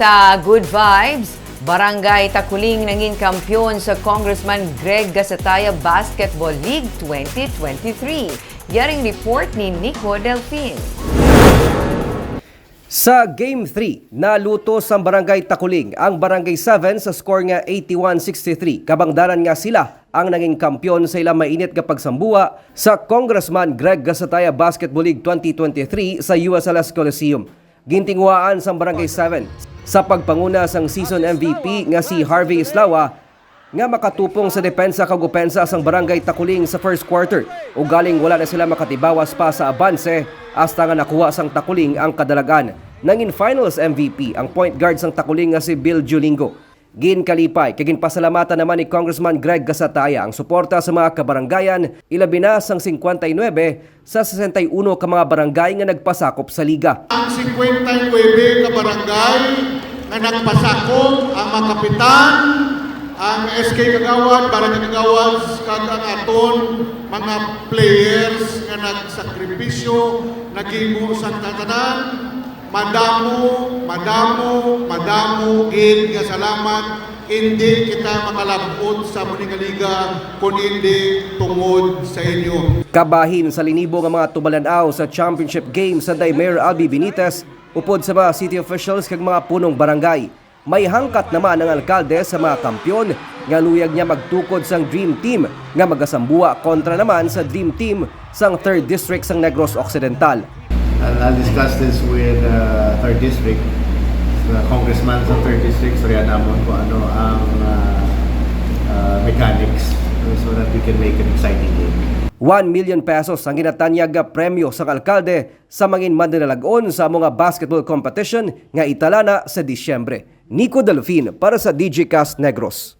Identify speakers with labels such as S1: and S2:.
S1: Sa Good Vibes, Barangay Takuling naging kampiyon sa Congressman Greg Gasataya Basketball League 2023. Yaring report ni Nico Delfin.
S2: Sa Game 3, naluto sa Barangay Takuling ang Barangay 7 sa score nga 81-63. Kabangdanan nga sila ang naging kampiyon sa ilang mainit nga pagsambuha sa Congressman Greg Gasataya Basketball League 2023 sa USLS Coliseum. Gintinguhaan sa Barangay 7 sa pagpanguna sang season MVP nga si Harvey Islawa nga makatupong sa depensa kag opensa sang Barangay Takuling sa first quarter. O galing wala na sila makatibawas pa sa abanse hasta nga nakuha sang Takuling ang kadalagan. Nangin finals MVP ang point guard sang Takuling nga si Bill Julingo. Ginkalipay kagin pasalamatan naman ni Congressman Greg Gasataya ang suporta sa mga kabarangayan, ilabi na sang 59 sa 61 ka mga barangay nga nagpasakop sa liga.
S3: Ang 59 ka barangay nga nagpasakop ang mga kapitan, ang SK Kagawad, Barangay Kagawad, kag ang aton mga players nga nagsakripisyo, nagimo sa tatanan. Madamo, gid nga salamat. Hindi kita makalabot sa muning liga kung hindi tungod sa inyo.
S2: Kabahin sa linibo nga mga tumalanaw sa championship game sa Mayor Albi Benitez, upod sa mga city officials kag mga punong barangay. May hangkat naman ang alkalde sa mga kampyon nga luyag niya magtukod sang Dream Team nga magasambuha kontra naman sa Dream Team sang 3rd District sang Negros Occidental.
S4: I'll discuss this with 3rd District, the congressman sa 3rd District, so yan naman kung ano ang mechanics so that we can make an exciting game.
S2: 1 million pesos ang ginatanyag nga premyo sa alkalde sa mangin manlalalagon sa mga basketball competition nga italana sa Disyembre. Nico Delfin para sa DJcast Negros.